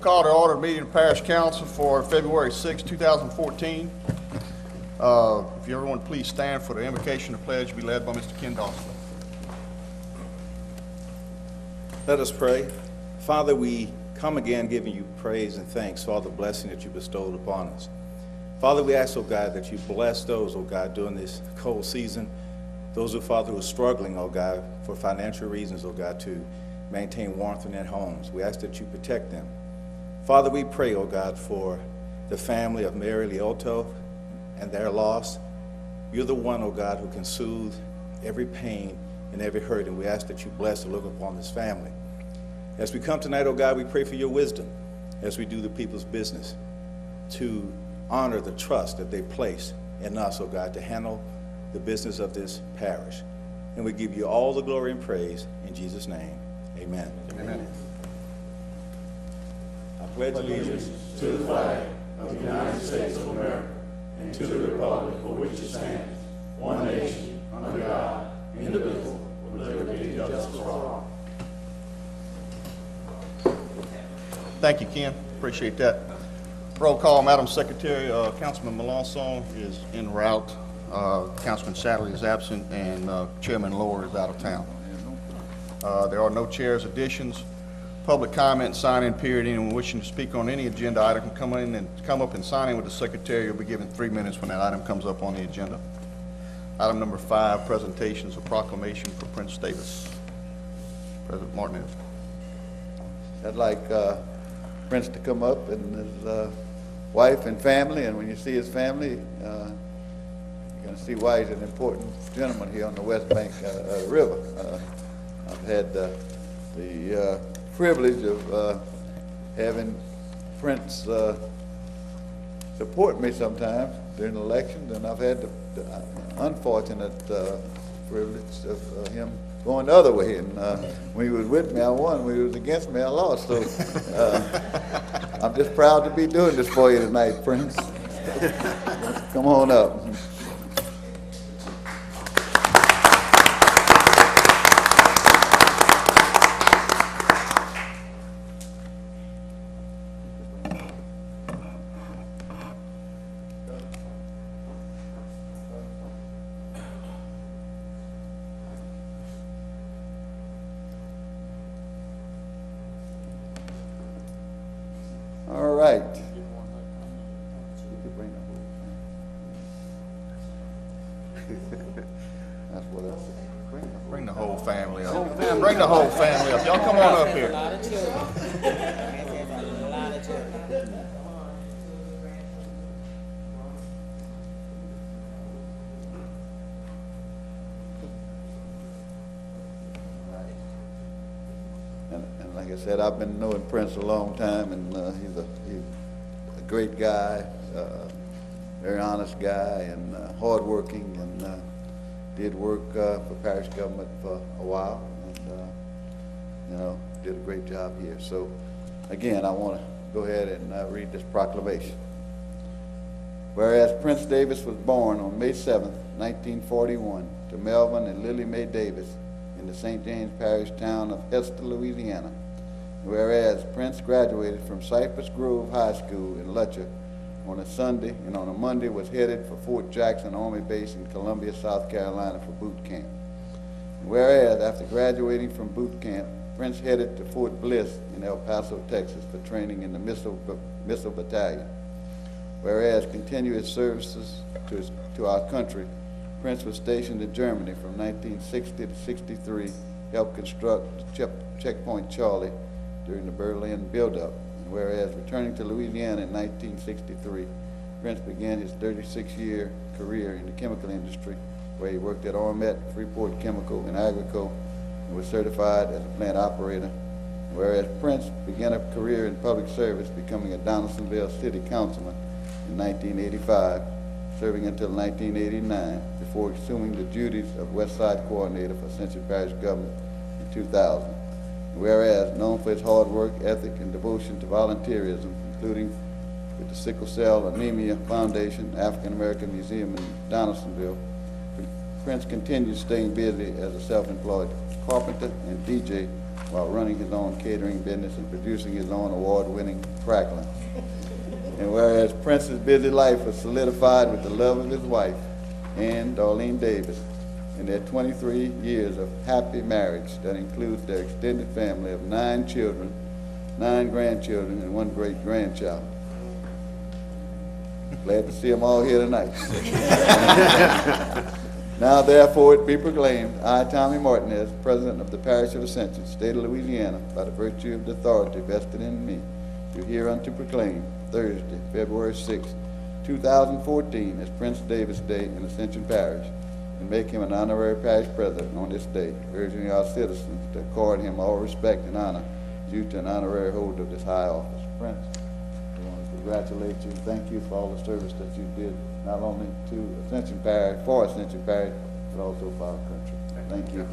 call to order the meeting of Parish Council for February 6, 2014. If you everyone please stand for the invocation of pledge to be led by Mr. Ken Dawson. Let us pray. Father, we come again giving you praise and thanks for all the blessing that you bestowed upon us. Father, we ask, oh God, that you bless those, oh God, during this cold season, those, oh Father, who are struggling, oh God, for financial reasons, oh God, to maintain warmth in their homes. We ask that you protect them. Father, we pray, oh God, for the family of Mary Liotto and their loss. You're the one, oh God, who can soothe every pain and every hurt, and we ask that you bless and look upon this family. As we come tonight, oh God, we pray for your wisdom as we do the people's business, to honor the trust that they place in us, oh God, to handle the business of this parish. And we give you all the glory and praise in Jesus' name. Amen. Amen. I pledge allegiance to the flag of the United States of America and to the republic for which it stands, one nation, under God, indivisible, with liberty and justice for all. Thank you, Ken. Appreciate that. Roll call, Madam Secretary. Councilman Melanson is en route. Councilman Sadler is absent, and Chairman Lower is out of town. There are no chairs additions. Public comment, sign-in period. Anyone wishing to speak on any agenda item can come up and sign in with the secretary. You'll be given 3 minutes when that item comes up on the agenda. Item number 5, presentations of proclamation for Prince Davis. President Martinez. I'd like Prince to come up and his wife and family, and when you see his family, you're going to see why he's an important gentleman here on the west bank of the river. I've had the privilege of having Prince support me sometimes during elections, and I've had the unfortunate privilege of him going the other way. And when he was with me, I won. When he was against me, I lost. So I'm just proud to be doing this for you tonight, Prince. Come on up. All right. That's what I said. Bring the whole family up. Bring the whole family up. Y'all come on up here. And like I said, I've been knowing Prince a long time, and he's a great guy, very honest guy, and hardworking, and did work for parish government for a while, and did a great job here. So, again, I want to go ahead and read this proclamation. Whereas Prince Davis was born on May 7th, 1941, to Melvin and Lily Mae Davis in the St. James Parish town of Hester, Louisiana. Whereas Prince graduated from Cypress Grove High School in Lutcher on a Sunday, and on a Monday was headed for Fort Jackson Army Base in Columbia, South Carolina for boot camp. Whereas after graduating from boot camp, Prince headed to Fort Bliss in El Paso, Texas for training in the Missile Battalion. Whereas continuous services to our country, Prince was stationed in Germany from 1960 to 63, helped construct Checkpoint Charlie during the Berlin buildup. And whereas returning to Louisiana in 1963, Prince began his 36-year career in the chemical industry, where he worked at Ormet, Freeport Chemical, and Agrico, and was certified as a plant operator. Whereas Prince began a career in public service, becoming a Donaldsonville City Councilman in 1985, serving until 1989, before assuming the duties of West Side Coordinator for Ascension Parish Government in 2000. Whereas known for his hard work, ethic, and devotion to volunteerism, including with the Sickle Cell Anemia Foundation, African American Museum in Donaldsonville, Prince continued staying busy as a self-employed carpenter and DJ while running his own catering business and producing his own award-winning crackling. And whereas Prince's busy life was solidified with the love of his wife, Ann Darlene Davis, and their 23 years of happy marriage that includes their extended family of 9 children, 9 grandchildren, and 1 great-grandchild. Glad to see them all here tonight. Now, therefore, it be proclaimed, I, Tommy Martinez, President of the Parish of Ascension, State of Louisiana, by the virtue of the authority vested in me, do hereunto proclaim Thursday, February 6, 2014, as Prince Davis Day in Ascension Parish, and make him an honorary parish president on this day, urging our citizens to accord him all respect and honor due to an honorary holder of this high office. Prince, we want to congratulate you and thank you for all the service that you did, not only to Ascension Parish, for Ascension Parish, but also for our country. Thank you.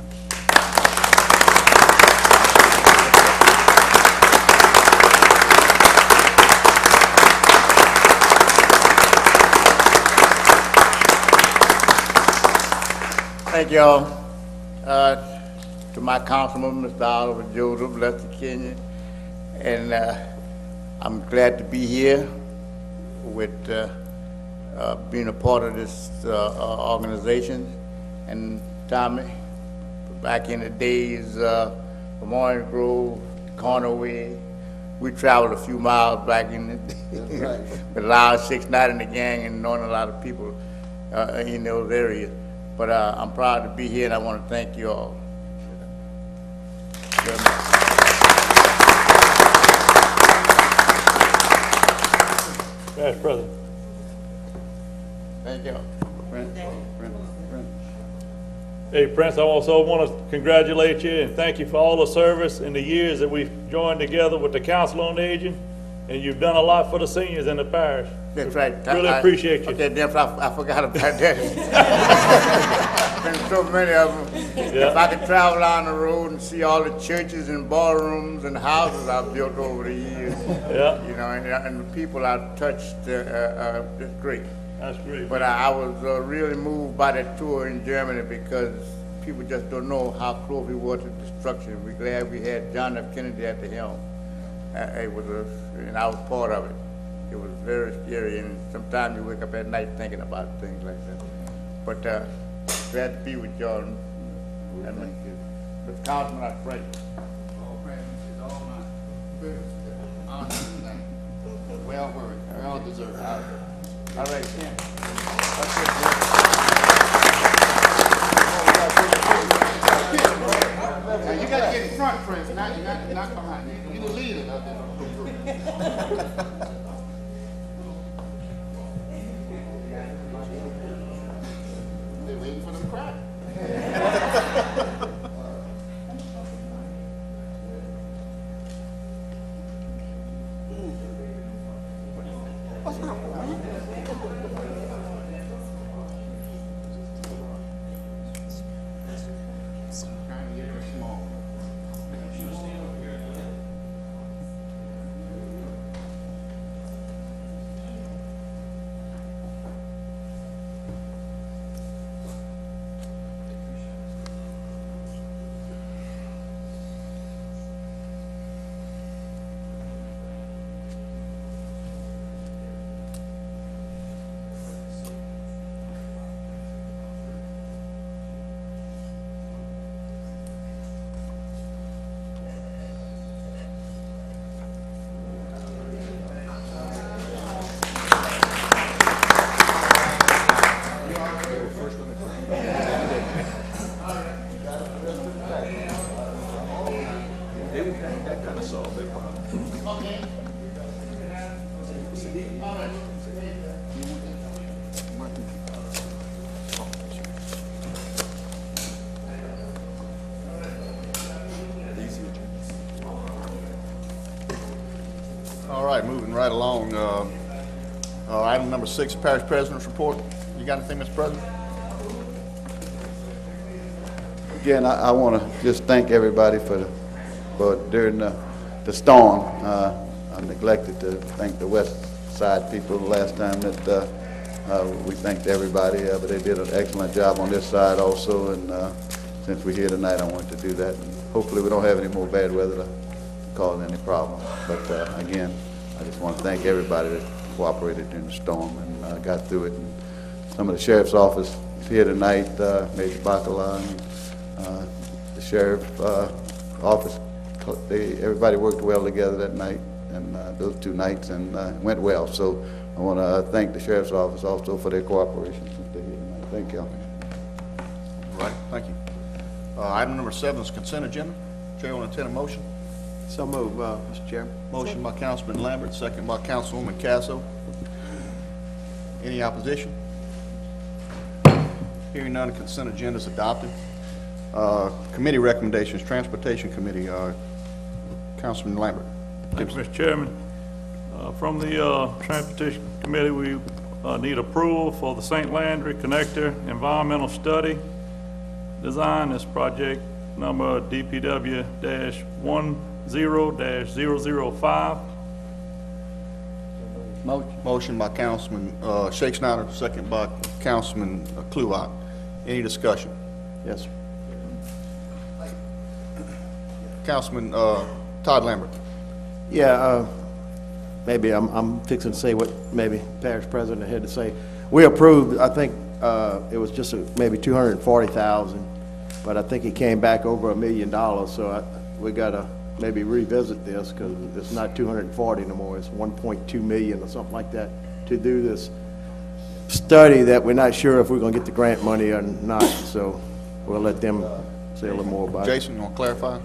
Thank you all. To my councilman, Mr. Oliver Joseph, Lester Kenyon, and I'm glad to be here with being a part of this organization. And Tommy, back in the days from Orange Grove, Cornerway, we traveled a few miles back in the day. That's right. With Loud 6-9 in the gang and knowing a lot of people in those areas. But I'm proud to be here, and I want to thank you all. Parish President. Thank you. Prince. Hey, Prince, I also want to congratulate you and thank you for all the service and the years that we've joined together with the Council on Aging, and you've done a lot for the seniors in the parish. That's right. Really appreciate you. Okay, then I forgot about that. Been so many of them. Yeah. If I could travel down the road and see all the churches and ballrooms and houses I've built over the years, Yeah. you know, and the people I've touched, it's great. That's great. But I was really moved by that tour in Germany because people just don't know how close we were to destruction. We're glad we had John F. Kennedy at the helm. And I was part of it. It was very scary, and sometimes you wake up at night thinking about things like that. But glad to be with y'all. And Mr. Councilman, I pray. All presents is all mine. Well worth, well deserved. All right, Tim. That's it, now you got to get in front, Prince, not behind. You're the leader of this group. They're waiting for them to cry. What's wrong, man? Trying to get her small. All right, moving right along. Item number 6, Parish President's Report. You got anything, Mr. President? Again, I want to just thank everybody for during the storm. I neglected to thank the West Side people the last time that we thanked everybody, but they did an excellent job on this side also. And since we're here tonight, I wanted to do that. And hopefully we don't have any more bad weather to cause any problem. But again, I just want to thank everybody that cooperated during the storm and got through it. And some of the sheriff's office is here tonight, Major Bacala and the sheriff's office. Everybody worked well together that night, and those 2 nights, and went well. So I want to thank the sheriff's office also for their cooperation since they're here tonight. Thank y'all. Right, thank you. Item number 7 is consent agenda. Chair will entertain a motion. So move, Mr. Chairman. Motion by Councilman Lambert, second by Councilwoman Casso. Any opposition? Hearing none, the consent agenda is adopted. Committee recommendations, Transportation Committee, Councilman Lambert. Thank you, Mr. Chairman. From the Transportation Committee, we need approval for the St. Landry Connector Environmental Study Design. This project number DPW-10-005. Motion by Councilman Shake Snyder, second by Councilman Kluwat. Any discussion? Yes, sir. Councilman Todd Lambert. Yeah, maybe I'm fixing to say what maybe Parish President had to say. We approved, I think, it was just maybe 240,000, but I think it came back over $1 million, so we gotta maybe revisit this, because it's not 240 no more, it's 1.2 million or something like that, to do this study that we're not sure if we're gonna get the grant money or not, so we'll let them say a little more about it. Jason, you want to clarify?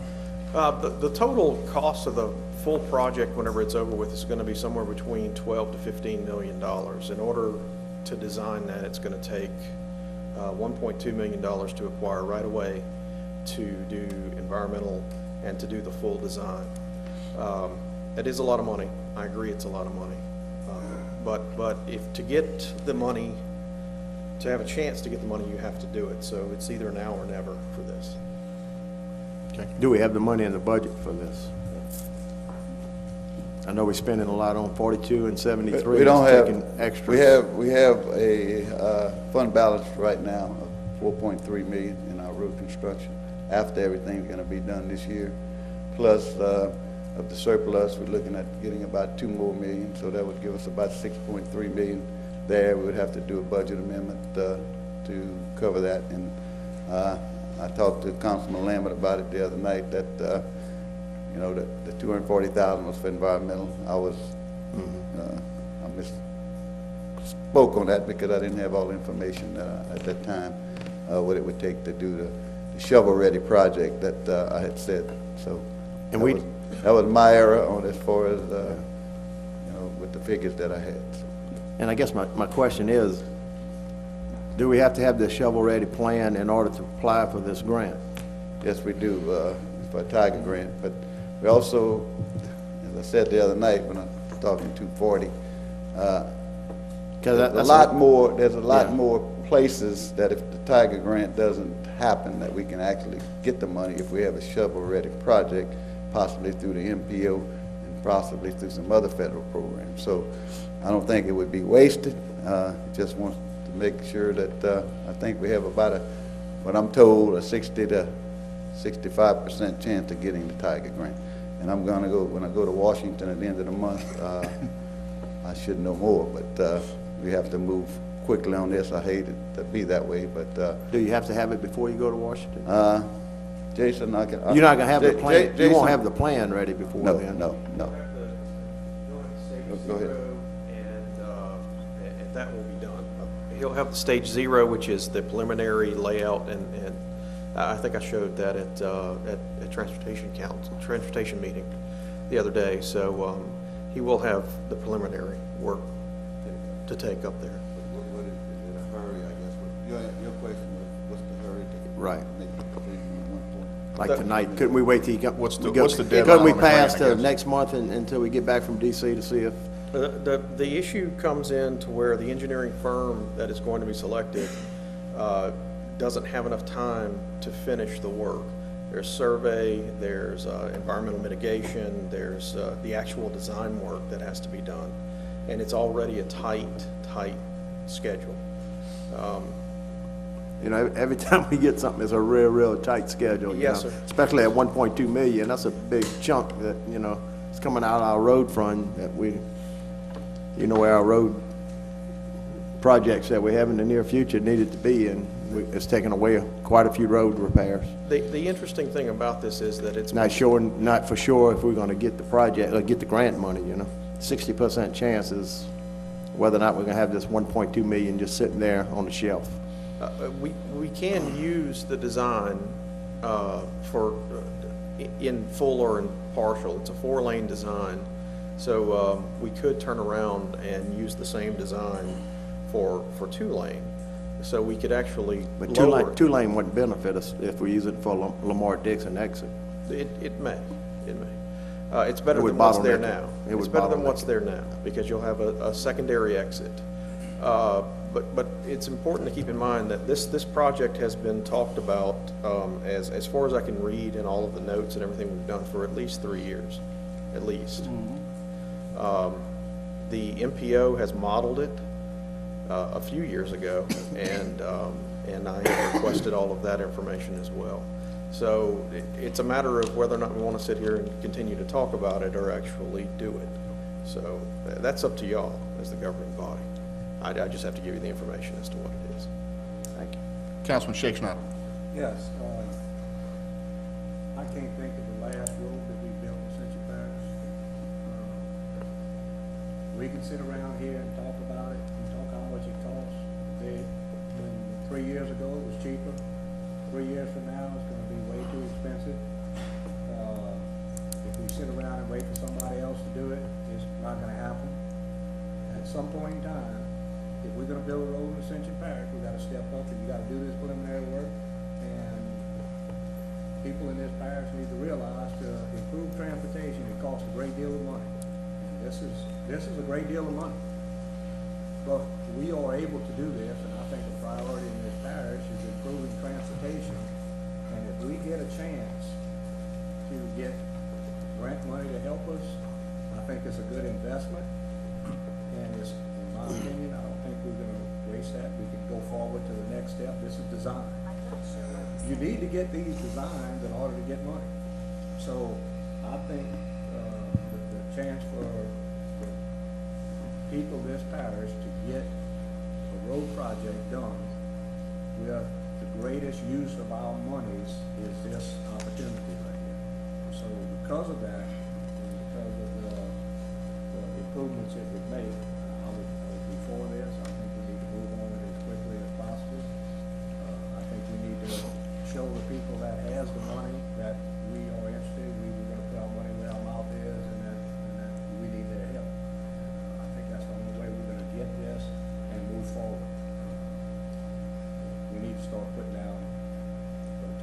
The total cost of the full project, whenever it's over with, is going to be somewhere between $12 to $15 million. In order to design that, it's going to take $1.2 million to acquire right away, to do environmental, and to do the full design. It is a lot of money. I agree, it's a lot of money. But if to get the money, to have a chance to get the money, you have to do it. So it's either now or never for this. Do we have the money in the budget for this? I know we're spending a lot on 42 and 73. We don't It's have, taking extras. we have a fund balance right now of 4.3 million in our road construction, after everything's gonna be done this year. Plus, of the surplus, we're looking at getting about 2 more million, so that would give us about 6.3 million there. We would have to do a budget amendment to cover that. And I talked to Councilman Lambert about it the other night, that you know, the 240,000 was for environmental. I misspoke on that because I didn't have all the information at that time, what it would take to do the shovel-ready project that I had said. So And that was my error on as far as, you know, with the figures that I had. So. And I guess my question is, do we have to have the shovel-ready plan in order to apply for this grant? Yes, we do, for a Tiger grant, but we also, as I said the other night when I was talking 240, there's a lot more places that if the Tiger grant doesn't happen, that we can actually get the money if we have a shovel-ready project, possibly through the MPO and possibly through some other federal programs. So I don't think it would be wasted. Just want to make sure that I think we have about what I'm told, a 60 to 65% chance of getting the Tiger grant. And I'm gonna go, when I go to Washington at the end of the month, I should know more, but we have to move quickly on this. I hate it to be that way, but Do you have to have it before you go to Washington? Jason, You're not gonna have the plan, you won't have the plan ready before No, then? no. Go ahead. And that will be done. He'll have the stage 0, which is the preliminary layout, and I think I showed that at transportation meeting the other day. So he will have the preliminary work to take up there. What is it, a hurry, I guess? Your question was, what's the hurry to Right. make the decision on one point? Like tonight, couldn't we wait till you come? What's the Couldn't deadline we on the grant, pass I to guess? next month until we get back from DC to see if? The issue comes in to where the engineering firm that is going to be selected doesn't have enough time to finish the work. There's survey, there's environmental mitigation, there's the actual design work that has to be done. And it's already a tight schedule. You know, every time we get something, it's a real tight schedule, you Yes, know? sir. Especially at 1.2 million, that's a big chunk that, you know, it's coming out of our road fund that we, you know, where our road projects that we have in the near future needed to be, and it's taken away quite a few road repairs. The interesting thing about this is that it's, Not for sure if we're gonna get the project, or get the grant money, you know? 60% chance is whether or not we're gonna have this 1.2 million just sitting there on the shelf. we can use the design in full or in partial. It's a 4-lane design, so we could turn around and use the same design for 2-lane. So we could actually But lower. two lane wouldn't benefit us if we use it for Lamar Dixon exit. It may. It's better It would than what's there bottleneck it. now. It would It's better than bottleneck what's it. there now, because you'll have a secondary exit. But it's important to keep in mind that this project has been talked about, as far as I can read in all of the notes and everything we've done, for at least 3 years, at least. The MPO has modeled it a few years ago, and I have requested all of that information as well. So it's a matter of whether or not we want to sit here and continue to talk about it or actually do it. So that's up to y'all as the governing body. I just have to give you the information as to what it is. Thank you. Councilman Shakespeare. Yes, I can't think of the last road that we built in Ascension Parish. We can sit around here and talk about it, and talk how much it costs. When 3 years ago, it was cheaper. 3 years from now, it's gonna be way too expensive. If we sit around and wait for somebody else to do it, it's not gonna happen. At some point in time, if we're gonna build a road in Ascension Parish, we gotta step up and you gotta do this preliminary work. And people in this parish need to realize to improve transportation, it costs a great deal of money. And this is a great deal of money. But we are able to do this, and I think the priority in this parish is improving transportation. And if we get a chance to get grant money to help us, I think it's a good investment. And it's, in my opinion, I don't think we're gonna waste that. We can go forward to the next step. This is design. You need to get these designs in order to get money. So I think the chance for people in this parish to get a road project done with the greatest use of our monies is this opportunity right here. So because of that, and because of the improvements that we've made, I would be for this. I think we need to move on it as quickly as possible. I think we need to show the people that has the money that we are interested, we were gonna put our money where our mouth is, and that we need their help. I think that's the only way we're gonna get this and move forward. We need to start putting down,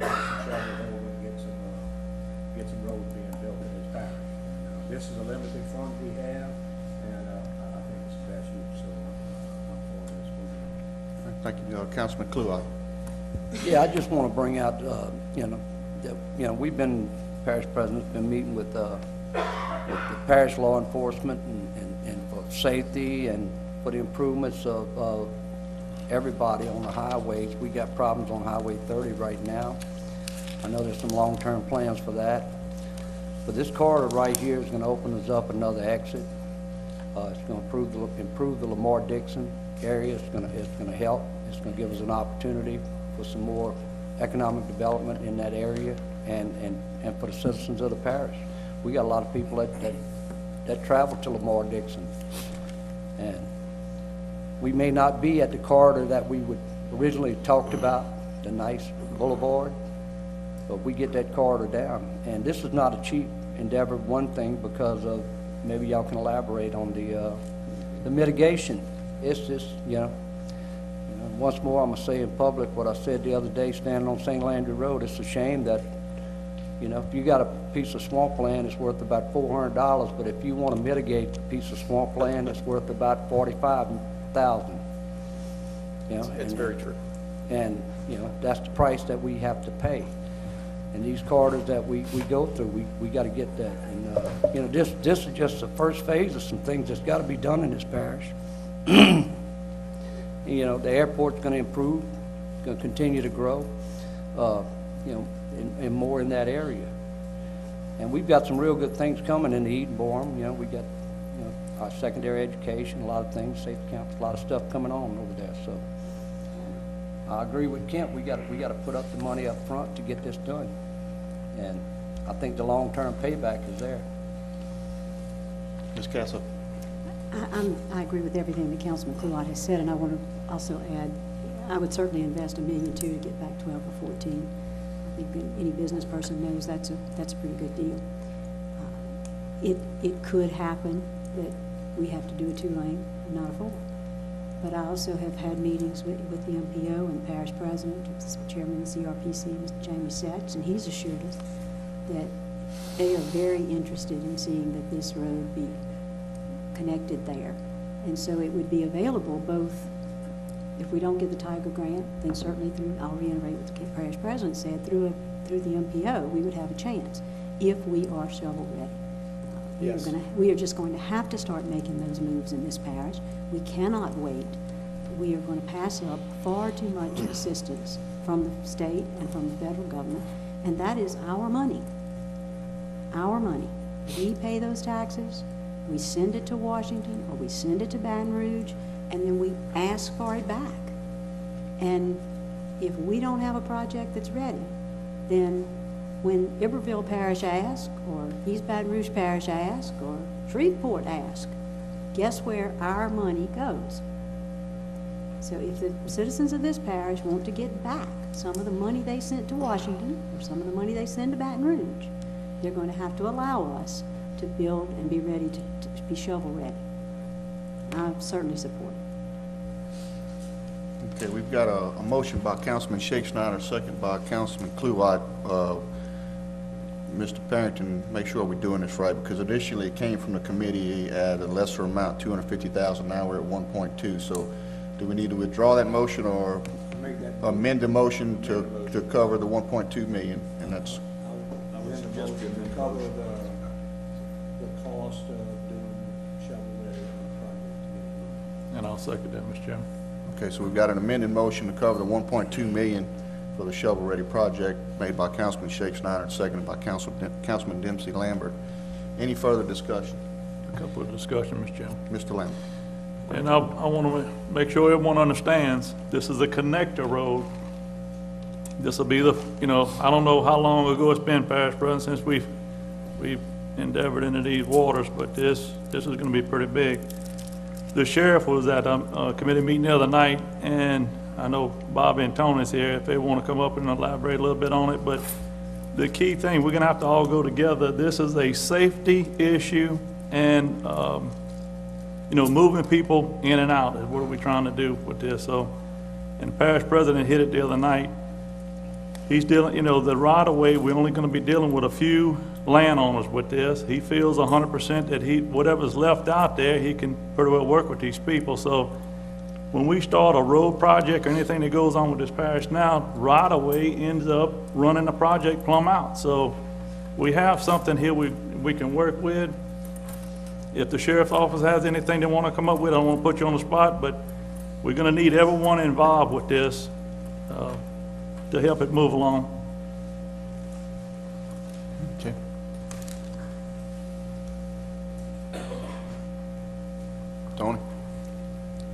some shovels over and get some roads being built in this parish. This is a limited fund we have, and I think it's the best use, so I'm for this moving. Thank you, Councilman Clue. Yeah, I just want to bring out, we've been, parish president's been meeting with the parish law enforcement and for safety and for the improvements of everybody on the highways. We got problems on Highway 30 right now. I know there's some long-term plans for that. But this corridor right here is going to open us up another exit. It's going to improve the Lamar Dixon area. It's going to help. It's going to give us an opportunity for some more economic development in that area and for the citizens of the parish. We got a lot of people that travel to Lamar Dixon. And we may not be at the corridor that we would originally talked about, the nice boulevard, but we get that corridor down. And this is not a cheap endeavor, one thing, because of, maybe y'all can elaborate on the mitigation. It's just, once more, I'm gonna say in public what I said the other day standing on St. Landry Road. It's a shame that, if you got a piece of swampland, it's worth about $400, but if you want to mitigate a piece of swampland, it's worth about $45,000. It's very true. And, that's the price that we have to pay. And these corridors that we go through, we got to get that. And, this is just the first phase of some things that's got to be done in this parish. The airport's going to improve. going to continue to grow, you know, and more in that area. And we've got some real good things coming in the Edenborn. You know, we got, you know, our secondary education, a lot of things, safety campus, a lot of stuff coming on over there. So I agree with Kent. We got to put up the money up front to get this done. And I think the long-term payback is there. Ms. Castle? I agree with everything that Councilman Cluott has said, and I want to also add, I would certainly invest $1 million too to get back 12 or 14. I think any business person knows that's a pretty good deal. It could happen that we have to do a 2-lane, not a 4. But I also have had meetings with the MPO and the parish president, the chairman of the CRPC, Mr. Jamie Sachs, and he's assured us that they are very interested in seeing that this road be connected there. And so it would be available both, if we don't get the Tiger grant, then certainly through, I'll reiterate what the parish president said, through the MPO, we would have a chance if we are shovel ready. Yes. We are just going to have to start making those moves in this parish. We cannot wait. We are going to pass up far too much assistance from the state and from the federal government, and that is our money. Our money. We pay those taxes, we send it to Washington, or we send it to Baton Rouge, and then we ask for it back. And if we don't have a project that's ready, then when Iberville Parish asks, or East Baton Rouge Parish asks, or Shreveport asks, guess where our money goes? So if the citizens of this parish want to get back some of the money they sent to Washington, or some of the money they send to Baton Rouge, they're going to have to allow us to build and be ready to be shovel ready. I certainly support it. Okay, we've got a motion by Councilman Shake Snyder, second by Councilman Cluott. Mr. Parrington, make sure we're doing this right, because initially it came from the committee at a lesser amount, $250,000. Now we're at 1.2. So, do we need to withdraw that motion or amend the motion to cover the 1.2 million? And that's I would suggest to cover the cost of doing shovel-ready project. And I'll second that, Mr. Chairman. okay. So we've got an amended motion to cover the 1.2 million for the shovel-ready project made by Councilman Shake Snyder and seconded by Councilman Dempsey Lambert. Any further discussion? A couple of discussion, Mr. Chairman. Mr. Lambert. And I want to make sure everyone understands, this is a connector road. This will be the, you know, I don't know how long ago it's been, Parish President, since we've endeavored into these waters, but this is going to be pretty big. The sheriff was at a committee meeting the other night, and I know Bobby and Tony's here if they want to come up and elaborate a little bit on it, but the key thing, we're going to have to all go together. This is a safety issue, and you know, moving people in and out is what are we trying to do with this. So, and the parish president hit it the other night. He's dealing, you know, the right-of-way, we're only going to be dealing with a few landowners with this. He feels 100% that whatever's left out there, he can pretty well work with these people. So when we start a road project or anything that goes on with this parish now, right-of-way ends up running the project plumb out. So we have something here we can work with. If the sheriff's office has anything they want to come up with, I don't want to put you on the spot, but we're going to need everyone involved with this to help it move along. Okay. Tony?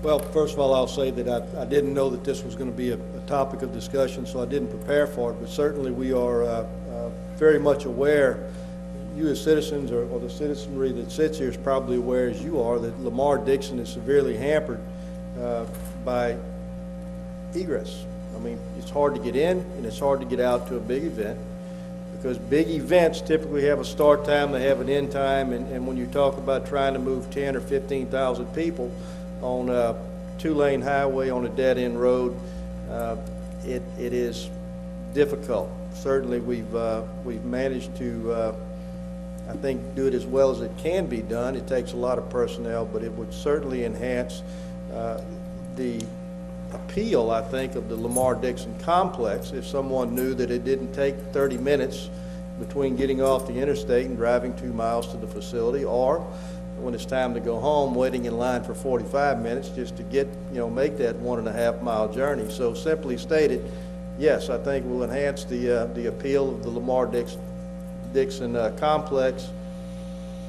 Well, first of all, I'll say that I didn't know that this was going to be a topic of discussion, so I didn't prepare for it, but certainly we are very much aware, you as citizens or the citizenry that sits here is probably aware as you are, that Lamar Dixon is severely hampered by egress. I mean, it's hard to get in and it's hard to get out to a big event, because big events typically have a start time, they have an end time, and when you talk about trying to move 10 or 15,000 people on a 2-lane highway on a dead-end road, it is difficult. Certainly we've managed to, I think, do it as well as it can be done. It takes a lot of personnel, but it would certainly enhance the appeal, I think, of the Lamar Dixon complex if someone knew that it didn't take 30 minutes between getting off the interstate and driving 2 miles to the facility, or when it's time to go home, waiting in line for 45 minutes just to get, make that 1.5 mile journey. So simply stated, yes, I think we'll enhance the appeal of the Lamar Dixon complex.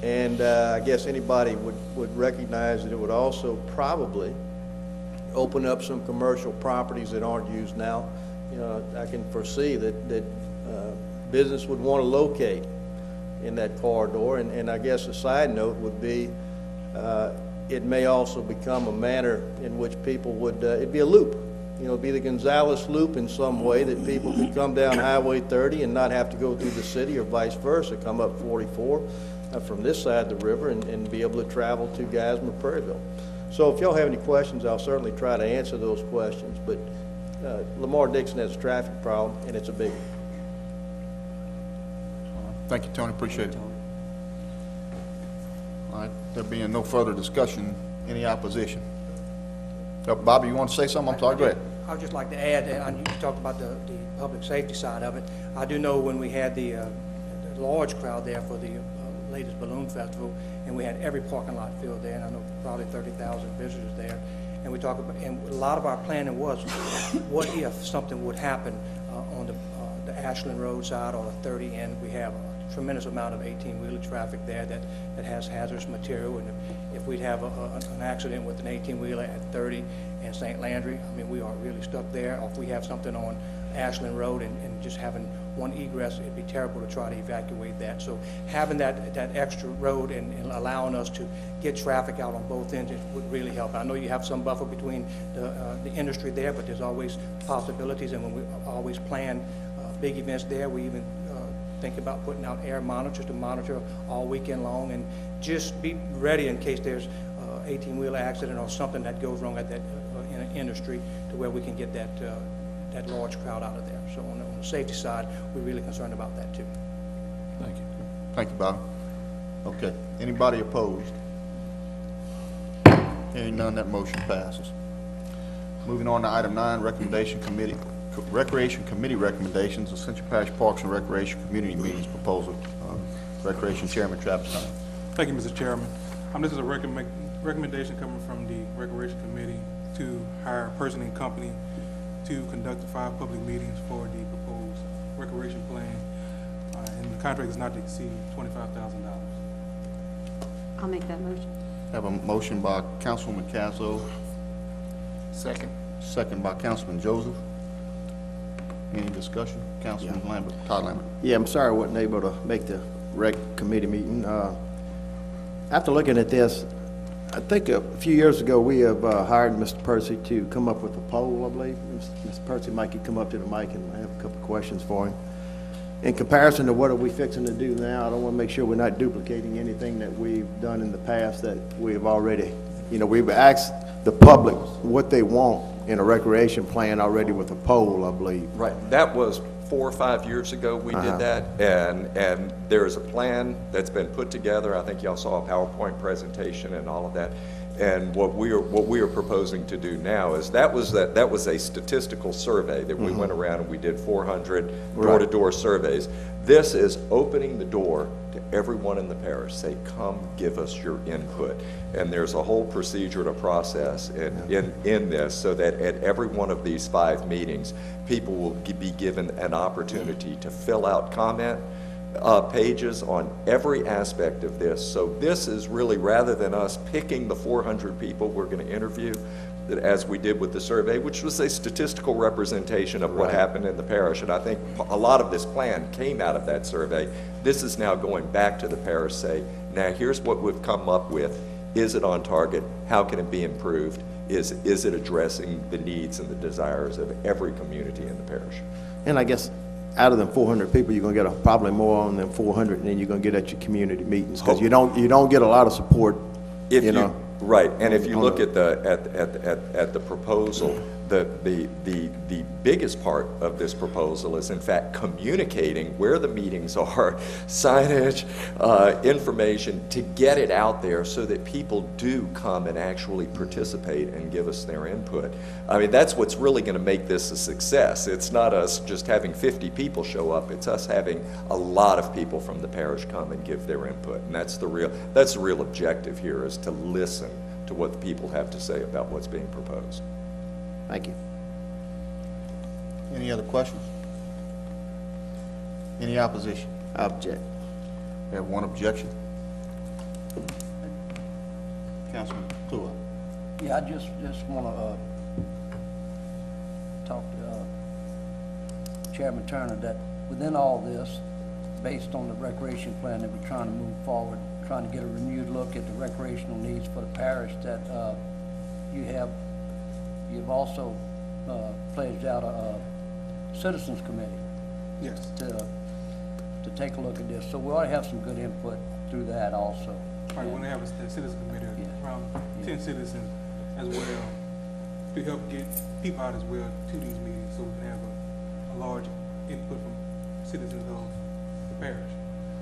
And I guess anybody would recognize that it would also probably open up some commercial properties that aren't used now. I can foresee that business would want to locate in that corridor. And I guess a side note would be, it may also become a manner in which people would, it'd be a loop. It'd be the Gonzales Loop in some way, that people could come down Highway 30 and not have to go through the city, or vice versa, come up 44 from this side of the river and be able to travel to Geismar, Prairieville. So if y'all have any questions, I'll certainly try to answer those questions. But Lamar Dixon has a traffic problem, and it's a big one. Thank you, Tony, appreciate it. All right, there being no further discussion, any opposition? Bobby, you want to say something? I'm sorry, go ahead. I would just like to add, you talked about the public safety side of it. I do know when we had the large crowd there for the latest balloon festival, and we had every parking lot filled there, and I know probably 30,000 visitors there. And we talk about, and a lot of our planning was, what if something would happen on the Ashland Road side or the 30 end? We have a tremendous amount of 18-wheeler traffic there that has hazardous material, and if we'd have an accident with an 18-wheeler at 30 and St. Landry, I mean, we are really stuck there. Or if we have something on Ashland Road and just having one egress, it'd be terrible to try to evacuate that. So having that extra road and allowing us to get traffic out on both ends would really help. I know you have some buffer between the industry there, but there's always possibilities. And when we always plan big events there, we even think about putting out air monitors to monitor all weekend long, and just be ready in case there's 18-wheeler accident or something that goes wrong at that industry, to where we can get that large crowd out of there. So on the safety side, we're really concerned about that too. Thank you. Thank you, Bob. Okay, anybody opposed? Hearing none, that motion passes. Moving on to item 9, Recreation Committee recommendations, Ascension Parish Parks and Recreation Community Meetings proposal. Recreation Chairman Travis Hunter. Thank you, Mr. Chairman. This is a recommendation coming from the Recreation Committee to hire a person and company to conduct the 5 public meetings for the proposed recreation plan, and the contract is not to exceed $25,000. I'll make that motion. Have a motion by Councilwoman Cazzo. Second. Second by Councilman Joseph. Any discussion? Councilman Lambert, Todd Lambert. Yeah, I'm sorry I wasn't able to make the rec committee meeting. After looking at this, I think a few years ago we have hired Mr. Percy to come up with a poll, I believe. Mr. Percy might come up to the mic, and I have a couple of questions for him. In comparison to what are we fixing to do now, I don't want to make sure we're not duplicating anything that we've done in the past that we have already, we've asked the public what they want in a recreation plan already with a poll, I believe. Right, that was 4 or 5 years ago we did that, and there's a plan that's been put together. I think y'all saw a PowerPoint presentation and all of that. And what we are proposing to do now is that was a statistical survey that we went around and we did 400 door-to-door surveys. This is opening the door to everyone in the parish. Say, come give us your input. And there's a whole procedure to process in this, so that at every one of these 5 meetings, people will be given an opportunity to fill out comment pages on every aspect of this. So this is really, rather than us picking the 400 people we're going to interview, that as we did with the survey, which was a statistical representation of what happened in the parish. And I think a lot of this plan came out of that survey. This is now going back to the parish, say, now here's what we've come up with. Is it on target? How can it be improved? Is it addressing the needs and the desires of every community in the parish? And I guess out of them 400 people, you're going to get probably more on them 400 than you're going to get at your community meetings, because you don't get a lot of support. Right, and if you look at the proposal, the biggest part of this proposal is in fact communicating where the meetings are, signage, information, to get it out there so that people do come and actually participate and give us their input. I mean, that's what's really going to make this a success. It's not us just having 50 people show up, it's us having a lot of people from the parish come and give their input. And that's the real objective here, is to listen to what the people have to say about what's being proposed. Thank you. Any other questions? Any opposition? I object. We have one objection. Councilman Tua. Yeah, I just want to talk to Chairman Turner that within all this, based on the recreation plan that we're trying to move forward, trying to get a renewed look at the recreational needs for the parish, that you've also pledged out a citizens committee. Yes. To take a look at this. So we ought to have some good input through that also. Right, we're gonna have a citizen committee, Yeah. around 10 citizens as well, to help get people out as well to these meetings, so we can have a large input from citizens of the parish.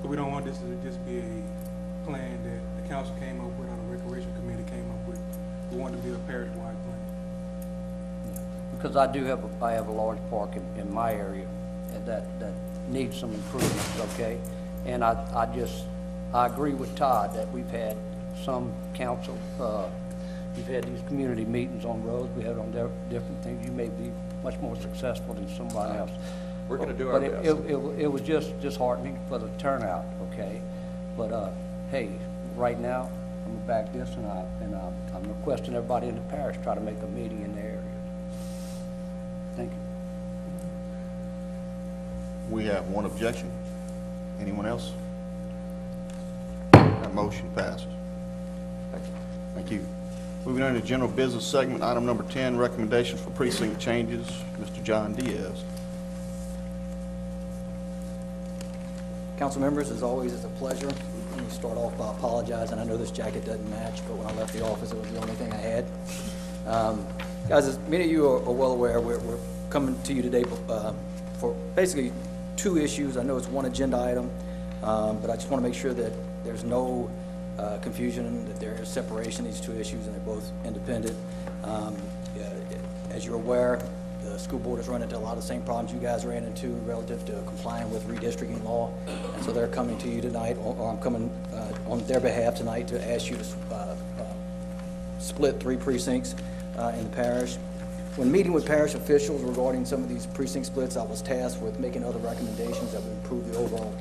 But we don't want this to just be a plan that the council came up with or the recreation committee came up with. We want it to be a parish-wide plan. Because I have a large park in my area that needs some improvements, okay? And I agree with Todd that we've had some council, we've had these community meetings on roads, we had on different things. You may be much more successful than somebody else. We're going to do our But best. it was just disheartening for the turnout, okay? But, hey, right now, I'm gonna back this, and I'm requesting everybody in the parish try to make a meeting in their area. Thank you. We have one objection. Anyone else? That motion passes. Thank you. Thank you. Moving on to general business segment, item number 10, recommendations for precinct changes. Mr. John Diaz. Council members, as always, it's a pleasure. Let me start off by apologizing. I know this jacket doesn't match, but when I left the office, it was the only thing I had. Guys, as many of you are well aware, we're coming to you today for basically two issues. I know it's one agenda item, but I just want to make sure that there's no confusion, that there is separation of these two issues, and they're both independent. As you're aware, the school board has run into a lot of the same problems you guys ran into relative to complying with redistricting law, and so they're coming to you tonight, or I'm coming on their behalf tonight to ask you to split 3 precincts in the parish. When meeting with parish officials regarding some of these precinct splits, I was tasked with making other recommendations that would improve the overall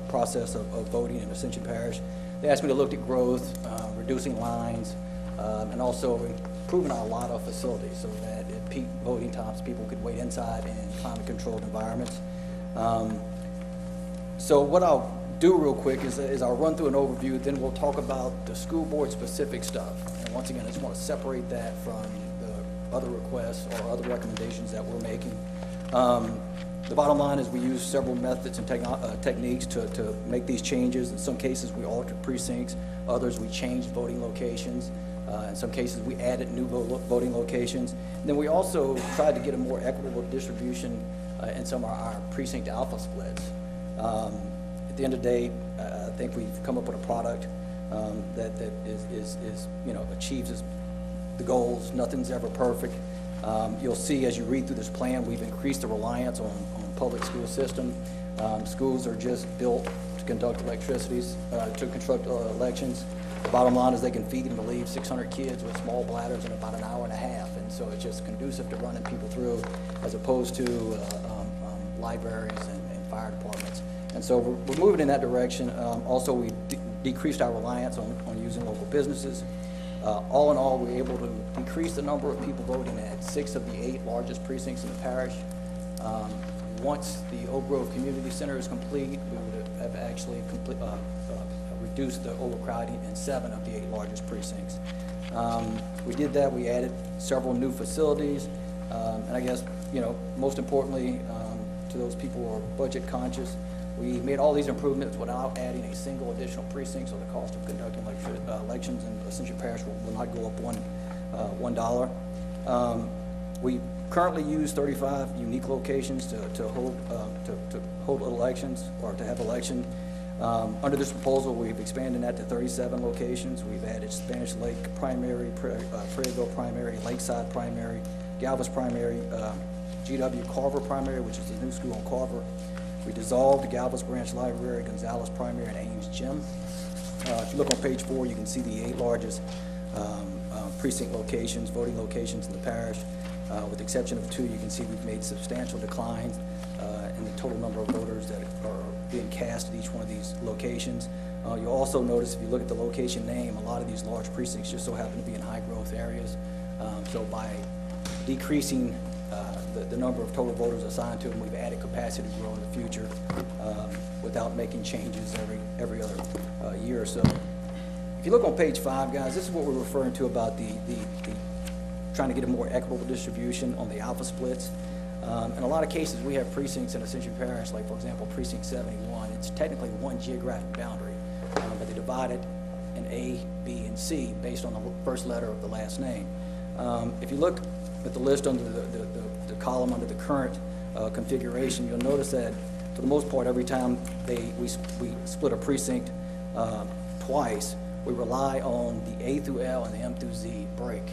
process of voting in Ascension Parish. They asked me to look at growth, reducing lines, and also improving our lotto facilities so that at peak voting times, people could wait inside in climate-controlled environments. So what I'll do real quick is I'll run through an overview, then we'll talk about the school board specific stuff. And once again, I just want to separate that from the other requests or other recommendations that we're making. The bottom line is we use several methods and techniques to make these changes. In some cases, we altered precincts. Others, we changed voting locations. In some cases, we added new voting locations. And then we also tried to get a more equitable distribution in some of our precinct alpha splits. At the end of the day, I think we've come up with a product that is achieves the goals. Nothing's ever perfect. You'll see as you read through this plan, we've increased the reliance on public school system. Schools are just built to conduct elections. The bottom line is they can feed and relieve 600 kids with small bladders in about an hour and a half, and so it's just conducive to running people through as opposed to libraries and fire departments. And so we're moving in that direction. Also, we decreased our reliance on using local businesses. All in all, we were able to decrease the number of people voting at 6 of the 8 largest precincts in the parish. Once the Oak Grove Community Center is complete, we would have actually reduced the overcrowding in 7 of the 8 largest precincts. We did that. We added several new facilities, and I guess most importantly, to those people who are budget conscious, we made all these improvements without adding a single additional precinct, so the cost of conducting elections in Ascension Parish will not go up $1. We currently use 35 unique locations to hold elections or to have election. Under this proposal, we've expanded that to 37 locations. We've added Spanish Lake primary, Prairieville primary, Lakeside primary, Galvez primary, GW Carver primary, which is the new school on Carver. We dissolved the Galvez Branch Library, Gonzalez primary, and Ames Gym. If you look on page 4, you can see the 8 largest precinct locations, voting locations in the parish. With the exception of 2, you can see we've made substantial declines in the total number of voters that are being cast at each one of these locations. You'll also notice if you look at the location name, a lot of these large precincts just so happen to be in high-growth areas. So by decreasing the number of total voters assigned to them, we've added capacity to grow in the future without making changes every other year or so. If you look on page 5, guys, this is what we're referring to about the trying to get a more equitable distribution on the alpha splits. In a lot of cases, we have precincts in Ascension Parish, like, for example, Precinct 71. It's technically one geographic boundary, but they divide it in A, B, and C based on the first letter of the last name. If you look at the list under the column under the current configuration, you'll notice that, for the most part, every time we split a precinct twice, we rely on the A through L and the M through Z break.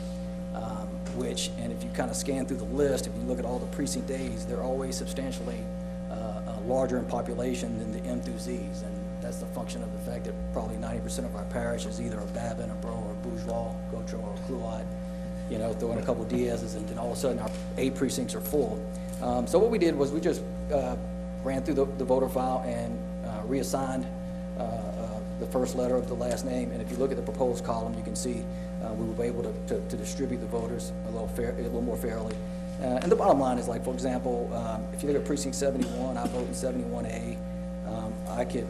And if you kind of scan through the list, if you look at all the precinct A's, they're always substantially larger in population than the M through Z's, and that's the function of the fact that probably 90% of our parish is either a Babin, a Bro, or a Bourgeois, Gotro, or a Clouad. You know, throw in a couple of Diaz's, and then all of a sudden our A precincts are full. So what we did was we just ran through the voter file and reassigned the first letter of the last name, and if you look at the proposed column, you can see we were able to distribute the voters a little more fairly. And the bottom line is, like, for example, if you look at precinct 71, I vote in 71A. I could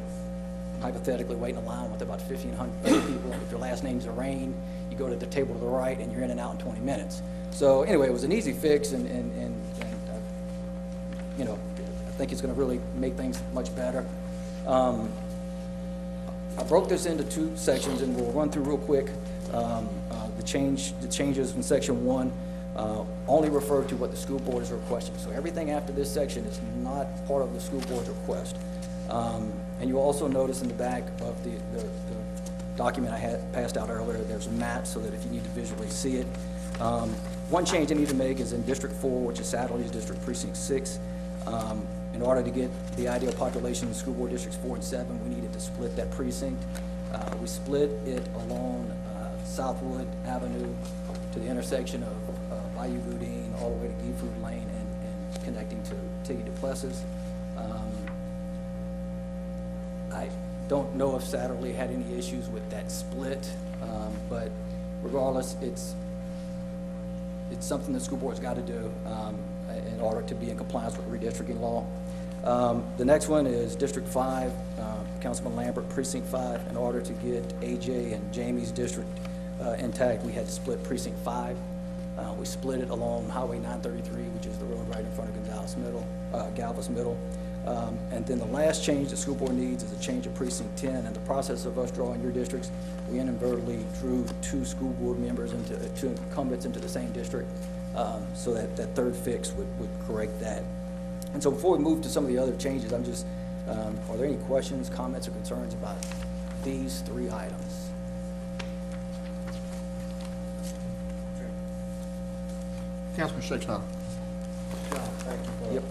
hypothetically wait in a line with about 1,500 people. If your last name's Arain, you go to the table to the right, and you're in and out in 20 minutes. So anyway, it was an easy fix, and you know, I think it's going to really make things much better. I broke this into 2 sections, and we'll run through real quick. The changes in section 1 only refer to what the school board is requesting. So everything after this section is not part of the school board's request. And you'll also notice in the back of the document I had passed out earlier, there's a map so that if you need to visually see it. One change I need to make is in District 4, which is Satterley's District Precinct 6. In order to get the ideal population in school board districts 4 and 7, we needed to split that precinct. We split it along Southwood Avenue to the intersection of Bayou Boudin all the way to Gifford Lane and connecting to Tiggy Duplessis. I don't know if Satterley had any issues with that split, but regardless, it's something the school board's got to do in order to be in compliance with redistricting law. The next one is District 5, Councilman Lambert, Precinct 5. In order to get AJ and Jamie's district intact, we had to split Precinct 5. We split it along Highway 933, which is the road right in front of Galvez Middle. And then the last change the school board needs is a change of Precinct 10. In the process of us drawing your districts, we inadvertently drew 2 school board members into 2 incumbents into the same district, so that third fix would correct that. And so before we move to some of the other changes, I'm just, are there any questions, comments, or concerns about these 3 items? Councilman Shakespeare. Yep.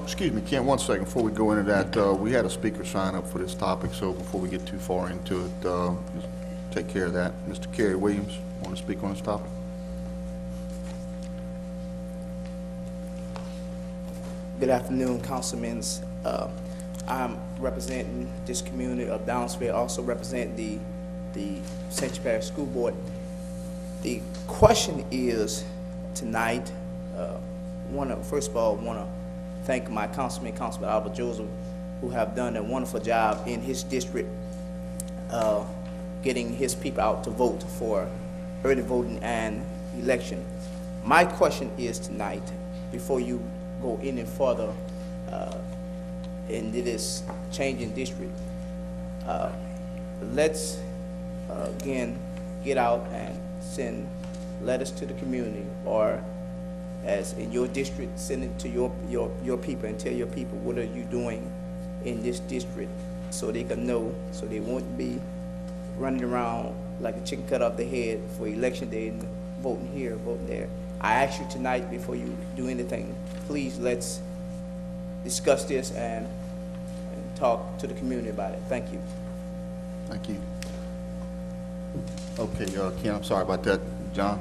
Excuse me, Ken, 1 second before we go into that. We had a speaker sign up for this topic, so before we get too far into it, just take care of that. Mr. Kerry Williams, want to speak on this topic? Good afternoon, councilmen. I'm representing this community of Downsville, also represent the Ascension Parish School Board. The question is tonight, first of all, want to thank my Councilman Albert Joseph, who have done a wonderful job in his district, getting his people out to vote for early voting and election. My question is tonight, before you go any further into this changing district, let's again get out and send letters to the community or as in your district, send it to your people and tell your people what are you doing in this district so they can know, so they won't be running around like a chicken cut off the head for election day and voting here, voting there. I ask you tonight, before you do anything, please let's discuss this and talk to the community about it. Thank you. Thank you. Okay, Ken, I'm sorry about that. John?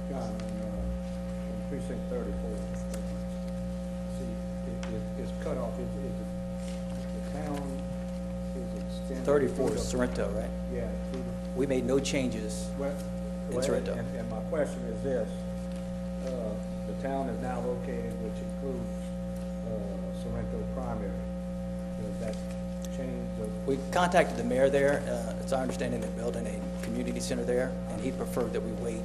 John, on precinct 34, see, it's cut off, the town is extended. 34 is Sorrento, right? Yeah. through the- We made no changes in Sorrento. And my question is this, the town is now located, which includes Sorrento primary. Does that change the? We contacted the mayor there. It's our understanding they're building a community center there, and he preferred that we wait.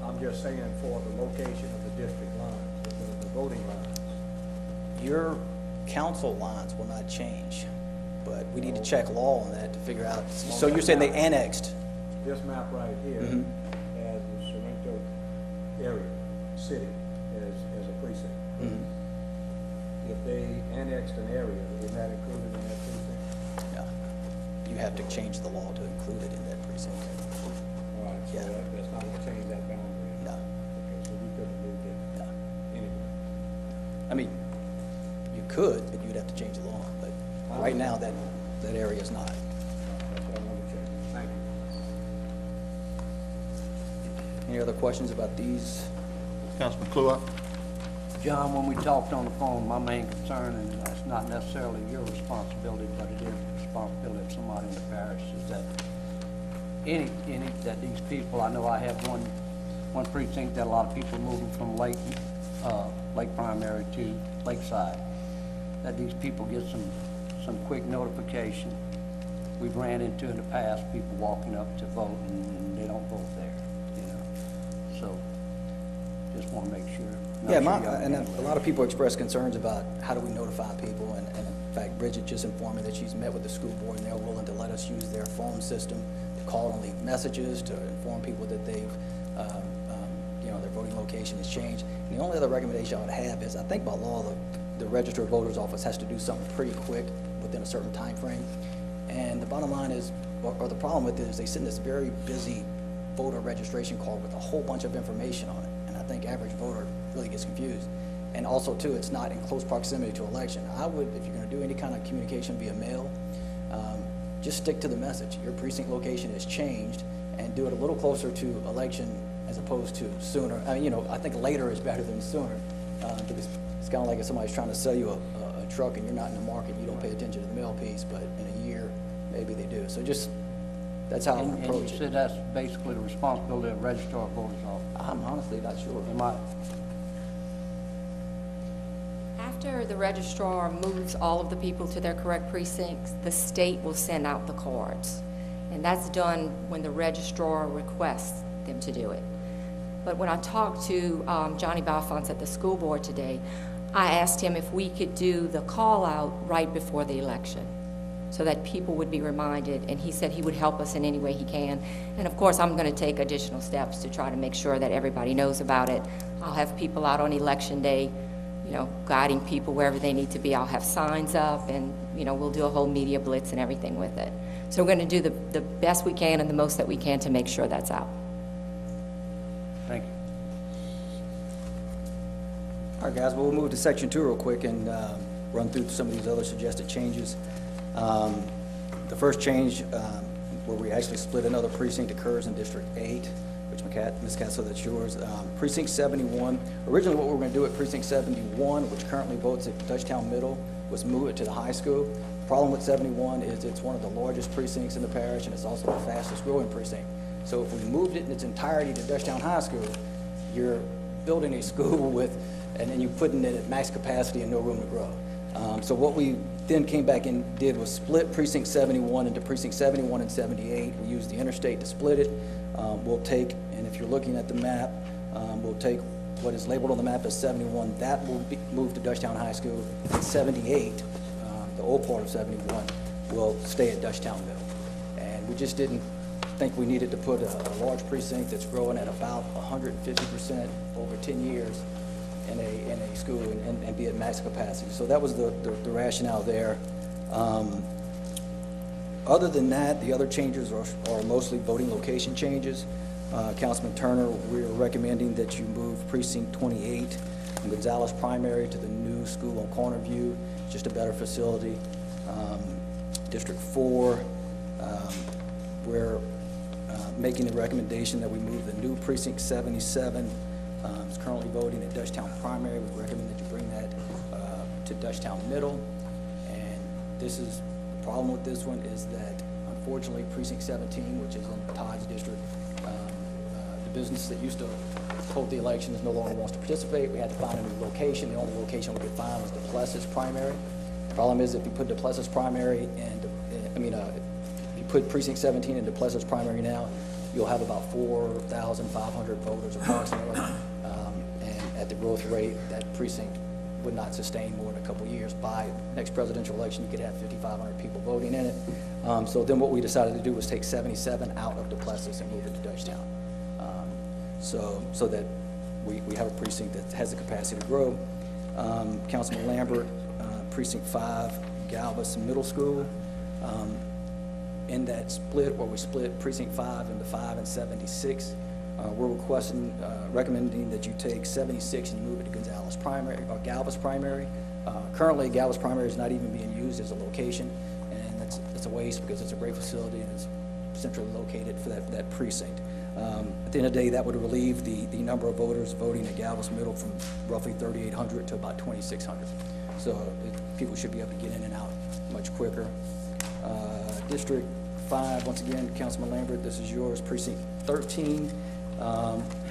I'm just saying for the location of the district lines, the voting lines. Your council lines will not change, but we need to check law on that to figure out. So you're saying they annexed? This map right here Mhm. has the Sorrento area, city, as a precinct. Mhm. If they annexed an area, is that included in that precinct? No. You have to change the law to include it in that precinct. All right, so Yeah. that's not gonna change that boundary? No. Okay, so we couldn't move it No. anyway? I mean, you could, but you'd have to change the law. But right now, that area is not. That's what I wanted to check. Thank you. Any other questions about these? Councilman Clua? John, when we talked on the phone, my main concern, and that's not necessarily your responsibility, but it is the responsibility of somebody in the parish, is that that these people, I know I have one precinct that a lot of people moving from Lake Primary to Lakeside, that these people get some quick notification. We've ran into in the past people walking up to vote and they don't vote there, you know. So just want to make sure. Yeah, and a lot of people express concerns about how do we notify people, and in fact, Bridget just informed me that she's met with the school board and they're willing to let us use their phone system to call and leave messages, to inform people that they've, their voting location has changed. And the only other recommendation I would have is, I think by law, the registered voters office has to do something pretty quick within a certain time frame. And the bottom line is, or the problem with it is they send this very busy voter registration card with a whole bunch of information on it. And I think average voter really gets confused. And also, too, it's not in close proximity to election. I would, if you're going to do any kind of communication via mail, just stick to the message. Your precinct location has changed, and do it a little closer to election as opposed to sooner. I mean, I think later is better than sooner, because it's kind of like if somebody's trying to sell you a truck and you're not in the market, you don't pay attention to the mail piece, but in a year, maybe they do. So just, that's how I would approach And you it. said that's basically the responsibility of the registrar of voters office. I'm honestly not sure. Am I? After the registrar moves all of the people to their correct precincts, the state will send out the cards. And that's done when the registrar requests them to do it. But when I talked to Johnny Balfonte at the school board today, I asked him if we could do the call out right before the election so that people would be reminded, and he said he would help us in any way he can. And of course, I'm going to take additional steps to try to make sure that everybody knows about it. I'll have people out on election day, guiding people wherever they need to be. I'll have signs up, and we'll do a whole media blitz and everything with it. So we're going to do the best we can and the most that we can to make sure that's out. Thank you. All right, guys, we'll move to section 2 real quick and run through some of these other suggested changes. The first change, where we actually split another precinct, occurs in District 8, which Ms. Castle, that's yours. Precinct 71, originally what we were going to do at Precinct 71, which currently votes at Dutchtown Middle, was move it to the high school. Problem with 71 is it's one of the largest precincts in the parish, and it's also the fastest growing precinct. So if we moved it in its entirety to Dutchtown High School, you're building a school and then you're putting it at max capacity and no room to grow. So what we then came back and did was split Precinct 71 into Precinct 71 and 78. We used the interstate to split it. We'll take, and if you're looking at the map, we'll take what is labeled on the map as 71. That will be moved to Dutchtown High School. And 78, the old part of 71, will stay at Dutchtown Middle. And we just didn't think we needed to put a large precinct that's growing at about 150% over 10 years in a school and be at max capacity. So that was the rationale there. Other than that, the other changes are mostly voting location changes. Councilman Turner, we're recommending that you move precinct 28 from Gonzales Primary to the new school on Cornerview, just a better facility. District 4, we're making the recommendation that we move the new precinct 77. It's currently voting at Dutchtown Primary. We recommend that you bring that to Dutchtown Middle. And this is, the problem with this one is that unfortunately precinct 17, which is in Todd's district, the business that used to hold the elections no longer wants to participate. We had to find a new location. The only location we could find was Duplessis Primary. The problem is if you put Duplessis Primary and, if you put precinct 17 in Duplessis Primary now, you'll have about 4,500 voters approximately. And at the growth rate, that precinct would not sustain more than a couple years. By next presidential election, you could have 5,500 people voting in it. So then what we decided to do was take 77 out of Duplessis and move it to Dutchtown. So that we have a precinct that has the capacity to grow. Councilman Lambert, precinct 5, Galvez Middle School. In that split, where we split precinct 5 into 5 and 76, we're recommending that you take 76 and move it to Gonzales Primary, or Galvez Primary. Currently, Galvez Primary is not even being used as a location, and that's a waste because it's a great facility and it's centrally located for that precinct. At the end of the day, that would relieve the number of voters voting at Galvez Middle from roughly 3,800 to about 2,600. So people should be able to get in and out much quicker. District 5, once again, Councilman Lambert, this is yours, precinct 13.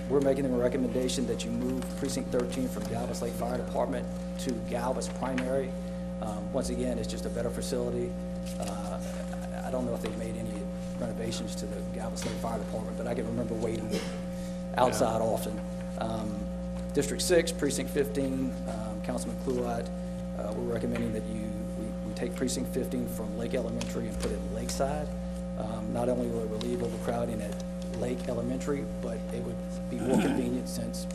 We're making a recommendation that you move precinct 13 from Galvez Lake Fire Department to Galvez Primary. Once again, it's just a better facility. I don't know if they've made any renovations to the Galvez Lake Fire Department, but I can remember waiting outside often. District 6, precinct 15, Councilman Kluwat, we're recommending that we take precinct 15 from Lake Elementary and put it in Lakeside. Not only will it relieve overcrowding at Lake Elementary, but it would be more convenient since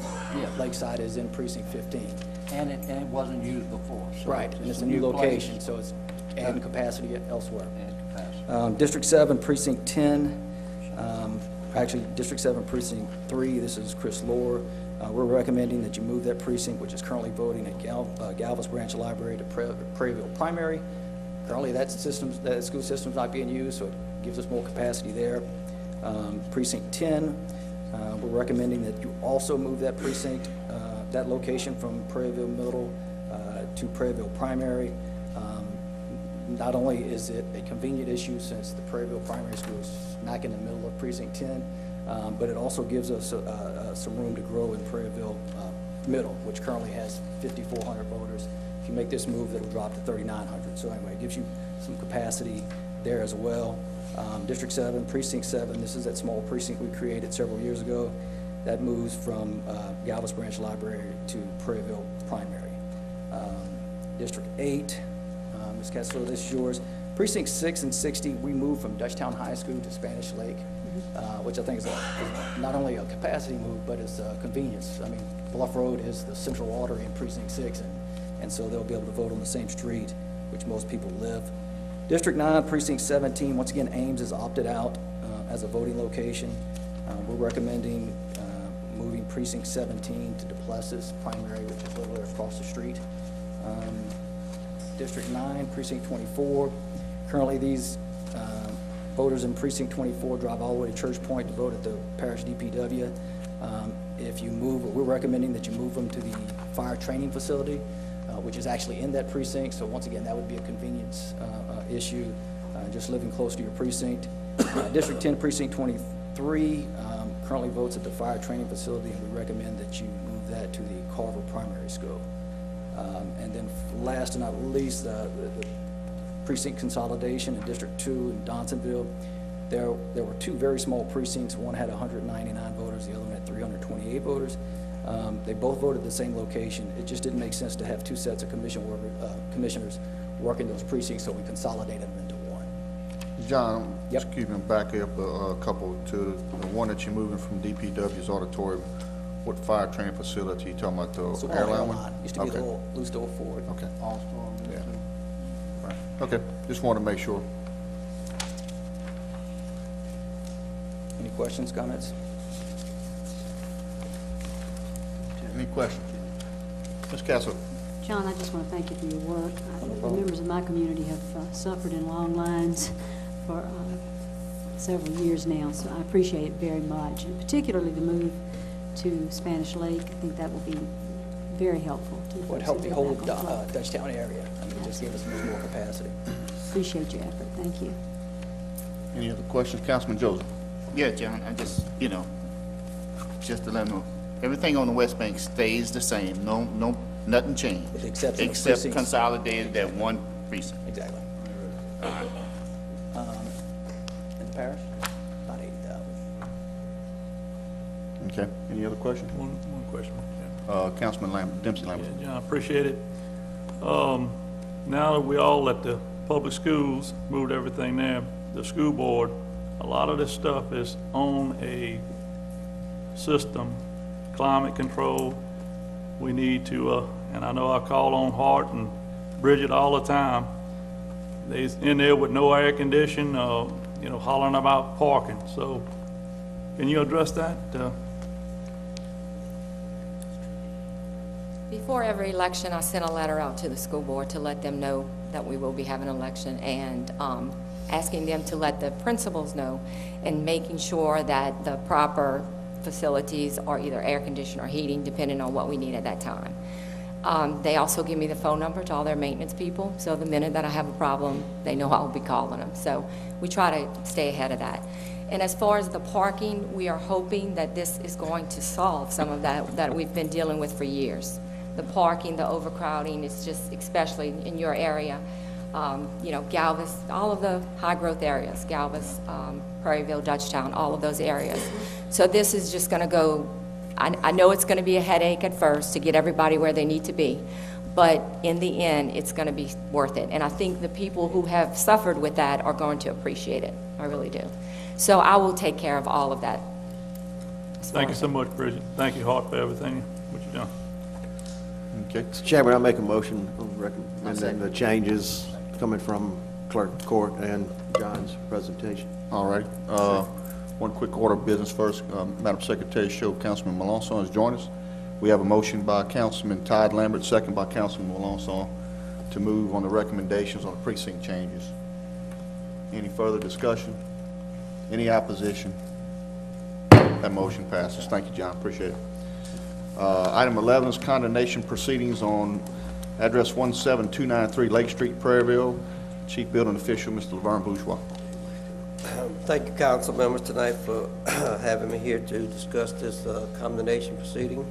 Lakeside is in precinct 15. And it wasn't used before. So right, and it's a new location, so it's adding capacity elsewhere. Capacity. District 7, precinct 10, actually District 7, precinct 3, this is Chris Lohr. We're recommending that you move that precinct, which is currently voting at Galvez Branch Library, to Prairieville Primary. Currently, that school system's not being used, so it gives us more capacity there. Precinct 10, we're recommending that you also move that precinct, that location from Prairieville Middle to Prairieville Primary. Not only is it a convenient issue since the Prairieville Primary School is smack in the middle of precinct 10, but it also gives us some room to grow in Prairieville Middle, which currently has 5,400 voters. If you make this move, it'll drop to 3,900. So anyway, it gives you some capacity there as well. District 7, Precinct 7, this is that small precinct we created several years ago. That moves from Galvez Branch Library to Prairieville Primary. District 8, Ms. Castro, this is yours. Precinct 6 and 60, we moved from Dutchtown High School to Spanish Lake, which I think is not only a capacity move, but it's a convenience. I mean, Bluff Road is the central artery in Precinct 6, and so they'll be able to vote on the same street, which most people live. District 9, Precinct 17, once again, Ames is opted out as a voting location. We're recommending moving Precinct 17 to Duplessis Primary, which is literally across the street. District 9, Precinct 24. Currently, these voters in Precinct 24 drive all the way to Church Point to vote at the Parish DPW. If you move, we're recommending that you move them to the fire training facility, which is actually in that precinct. So once again, that would be a convenience issue, just living close to your precinct. District 10, Precinct 23 currently votes at the fire training facility, and we recommend that you move that to the Carver Primary School. And then last and not least, the precinct consolidation in District 2 in Donsonville. There were two very small precincts. One had 199 voters, the other one had 328 voters. They both voted the same location. It just didn't make sense to have two sets of commissioners working those precincts, so we consolidated them into one. John, Yep. excuse me, back up a couple to the one that you're moving from DPW's auditorium. What fire training facility you talking about, So the airline one? Used to be the Okay. old Louisville Ford. Okay, All-Star, yeah. Right. Okay, just wanted to make sure. Any questions, comments? Any questions? Ms. Castle? John, I just want to thank you for your work. The members of my community have suffered in long lines for several years now, so I appreciate it very much, and particularly the move to Spanish Lake. I think that will be very helpful to the Would folks help that the go whole back on float. Dutchtown area. I mean, just give us more capacity. Appreciate your effort. Thank you. Any other questions? Councilman Joseph? Yeah, John, I just, just to let them know, everything on the West Bank stays the same. No, nothing changed. With the exception of Except precincts. consolidated that one precinct. Exactly. In the parish, about 80,000. Okay, any other questions? One question. Councilman Lambert, Dempsey Lambert. Yeah, John, appreciate it. Now that we all at the public schools moved everything there, the school board, a lot of this stuff is on a system, climate control. We need to, and I know I call on Hart and Bridget all the time. They's in there with no air condition, hollering about parking. So can you address that? Before every election, I sent a letter out to the school board to let them know that we will be having an election, and asking them to let the principals know, and making sure that the proper facilities are either air conditioned or heating, depending on what we need at that time. They also give me the phone number to all their maintenance people, so the minute that I have a problem, they know I'll be calling them. So we try to stay ahead of that. And as far as the parking, we are hoping that this is going to solve some of that we've been dealing with for years. The parking, the overcrowding, it's just, especially in your area, Galvez, all of the high-growth areas, Galvez, Prairieville, Dutchtown, all of those areas. So this is just going to go, I know it's going to be a headache at first to get everybody where they need to be, but in the end, it's going to be worth it. And I think the people who have suffered with that are going to appreciate it. I really do. So I will take care of all of that. Thank you so much, Bridget. Thank you, Hart, for everything, what you've done. Okay. Mr. Chairman, I make a motion recommending the changes coming from clerk of court and John's presentation. All right. One quick order of business first. Madam Secretary, show Councilman Melanson has joined us. We have a motion by Councilman Todd Lambert, second by Councilman Melanson, to move on the recommendations on the precinct changes. Any further discussion? Any opposition? That motion passes. Thank you, John. Appreciate it. Item 11 is condemnation proceedings on address 17293 Lake Street, Prairieville. Chief Building Official, Mr. Laverne Bourgeois. Thank you, council members, tonight for having me here to discuss this condemnation proceeding,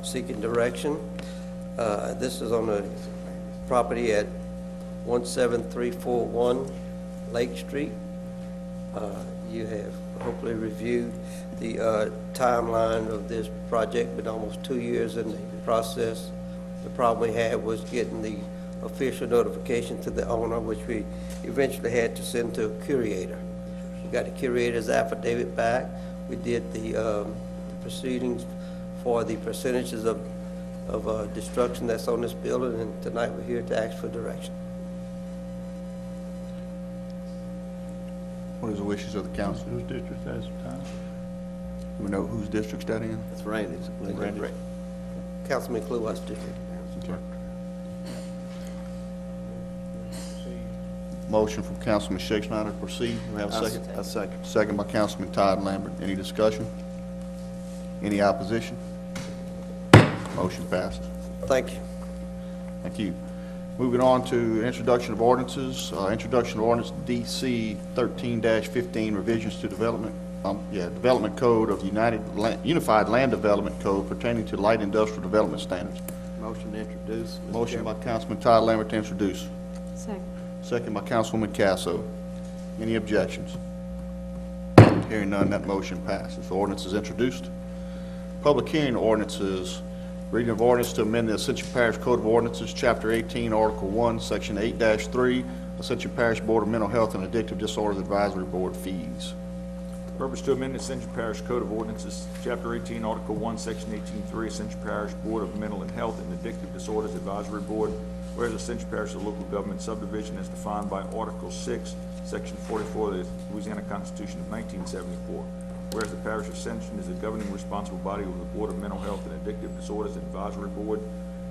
seeking direction. This is on the property at 17341 Lake Street. You have hopefully reviewed the timeline of this project, been almost 2 years in the process. The problem we had was getting the official notification to the owner, which we eventually had to send to a curator. We got the curator's affidavit back. We did the proceedings for the percentages of destruction that's on this building, and tonight we're here to ask for direction. What is the wishes of the council? Whose district has time? Do we know whose district's that in? That's Randy's. Randy. Councilman Cluas district. Okay. Motion from Councilman Shakespeare to proceed. Do we have a second? A second. Second by Councilman Todd Lambert. Any discussion? Any opposition? Motion passes. Thank you. Thank you. Moving on to introduction of ordinances. Introduction of ordinance DC 13-15, revisions to development Code of Unified Land Development Code pertaining to light industrial development standards. Motion to introduce. Mr. Motion Chairman. by Councilman Todd Lambert to introduce. Second. Second by Councilwoman Casso. Any objections? Hearing none, that motion passes. The ordinance is introduced. Public hearing ordinances. Reading of ordinance to amend the Ascension Parish Code of Ordinances, Chapter 18, Article 1, Section 8-3, Ascension Parish Board of Mental Health and Addictive Disorders Advisory Board fees. Purpose to amend the Ascension Parish Code of Ordinances, Chapter 18, Article 1, Section 18.3, Ascension Parish Board of Mental and Health and Addictive Disorders Advisory Board, whereas Ascension Parish is a local government subdivision as defined by Article 6, Section 44 of the Louisiana Constitution of 1974. Whereas the Parish of Ascension is the governing responsible body of the Board of Mental Health and Addictive Disorders Advisory Board,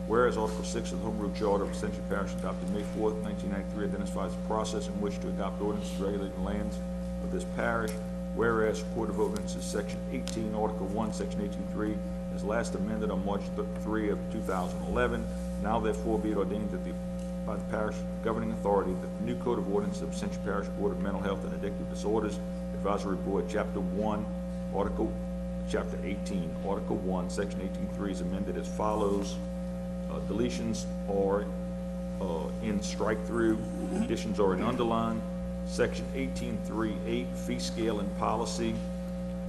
whereas Article 6 of the Home Rule Charter of Ascension Parish adopted May 4th, 1993 identifies the process in which to adopt ordinances regulating the lands of this parish, whereas Court of Ordinances, Section 18, Article 1, Section 18.3, as last amended on March 3 of 2011, now therefore be it ordained that by the parish governing authority that the new Code of Ordinances of Ascension Parish Board of Mental Health and Addictive Disorders Advisory Board, Chapter 18, Article 1, Section 18.3 is amended as follows. Deletions are in strike-through, additions are in underline. Section 18.3.8, fee scale and policy.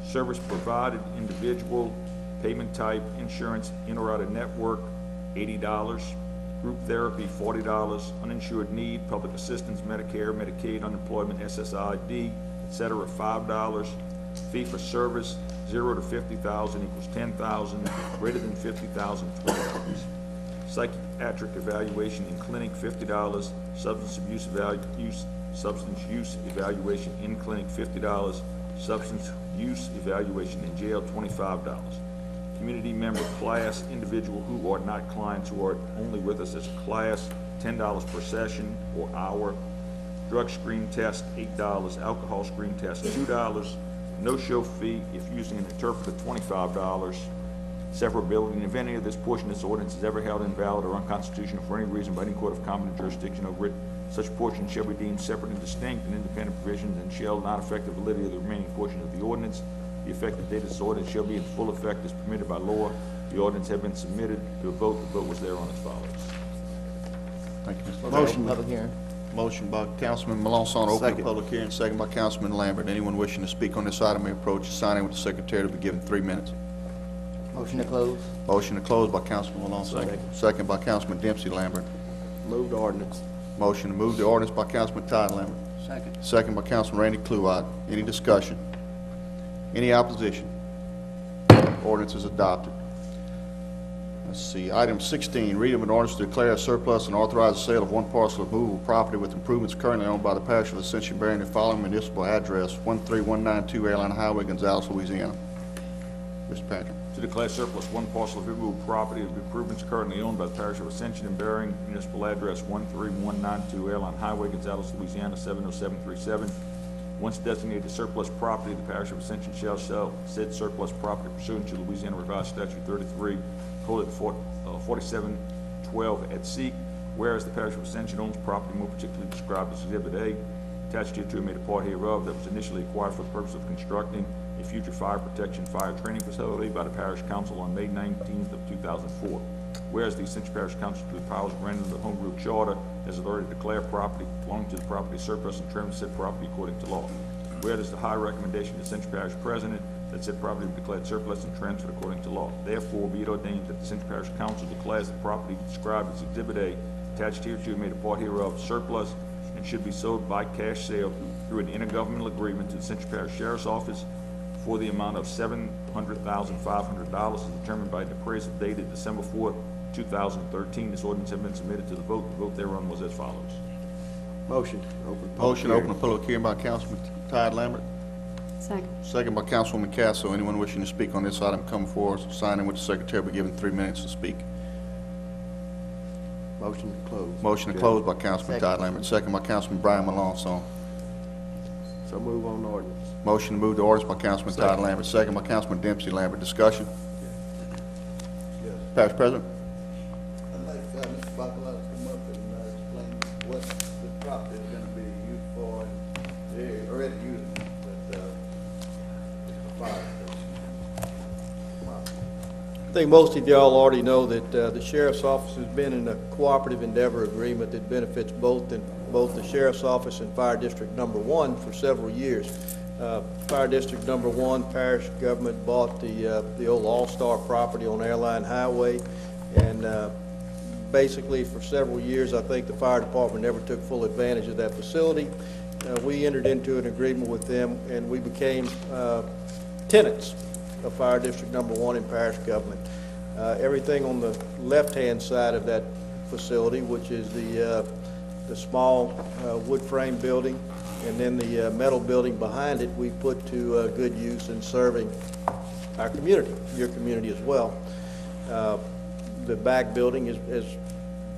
Service provided, individual, payment type, insurance, in or out of network, $80. Group therapy, $40. Uninsured need, public assistance, Medicare, Medicaid, unemployment, SSID, etc., $5. Fee for service, 0 to 50,000 equals 10,000. Greater than 50,000, $20. Psychiatric evaluation in clinic, $50. Substance use evaluation in clinic, $50. Substance use evaluation in jail, $25. Community member class, individual who are not clients, who are only with us as a class, $10 per session or hour. Drug screen test, $8. Alcohol screen test, $2. No-show fee, if using an interpreter, $25. Severability, and if any of this portion of this ordinance is ever held invalid or unconstitutional for any reason by any court of competent jurisdiction over it, such portion shall be deemed separate and distinct and independent provisions and shall not affect the validity of the remaining portion of the ordinance. The effective date of this ordinance shall be in full effect as permitted by law. The ordinance have been submitted to a vote. The vote was thereon as follows. Thank you, Mr. Motion. Public hearing. Motion by Councilman Melanson, open the public hearing. Second by Councilman Lambert. Anyone wishing to speak on this item may approach the signing with the secretary to be given 3 minutes. Motion to close. Motion to close by Councilman Melanson. Second by Councilman Dempsey Lambert. Move the ordinance. Motion to move the ordinance by Councilman Todd Lambert. Second. Second by Councilman Randy Cluott. Any discussion? Any opposition? Ordinance is adopted. Let's see, item 16, read of an ordinance to declare a surplus and authorize the sale of one parcel of movable property with improvements currently owned by the Parish of Ascension bearing the following municipal address, 13192 Airline Highway, Gonzales, Louisiana. Mr. Patrick. To declare surplus one parcel of removable property of improvements currently owned by the Parish of Ascension and bearing municipal address 13192 Airline Highway, Gonzales, Louisiana, 70737. Once designated surplus property, the Parish of Ascension shall sell said surplus property pursuant to Louisiana Revised Statute 33:4712 et seq. Whereas the Parish of Ascension owns property more particularly described as Exhibit A, attached hereto and made a part hereof, that was initially acquired for the purpose of constructing a future fire protection fire training facility by the Parish Council on May 19th of 2004. Whereas the Ascension Parish Council, through the powers granted in the Home Rule Charter, has authority to declare property belonging to the property surplus and transfer said property according to law. Whereas the high recommendation of the Ascension Parish President that said property be declared surplus and transferred according to law. Therefore, be it ordained that the Ascension Parish Council declares the property described as Exhibit A, attached hereto and made a part hereof, surplus, and should be sold by cash sale through an intergovernmental agreement to the Ascension Parish Sheriff's Office for the amount of $700,500 as determined by the appraisal dated December 4th, 2013. This ordinance has been submitted to the vote. The vote thereon was as follows. Motion. Motion to open the public hearing by Councilman Todd Lambert. Second. Second by Councilwoman Castle. Anyone wishing to speak on this item come forward, signing with the secretary, will be given 3 minutes to speak. Motion to close. Motion to close by Councilman Todd Lambert. Second by Councilman Brian Melanson. So move on the ordinance. Motion to move the ordinance by Councilman Todd Lambert. Second by Councilman Dempsey Lambert. Discussion? Yes. Parish President? I'd like Mr. Bacala to come up and explain what the property is going to be used for, and they're already using it, but it's a fire station. I think most of y'all already know that the Sheriff's Office has been in a cooperative endeavor agreement that benefits both the Sheriff's Office and Fire District Number 1 for several years. Fire District Number 1, parish government bought the old All-Star property on Airline Highway, and basically, for several years, I think the fire department never took full advantage of that facility. We entered into an agreement with them, and we became tenants of Fire District Number 1 in parish government. Everything on the left-hand side of that facility, which is the small wood frame building, and then the metal building behind it, we put to good use in serving our community, your community as well. The back building is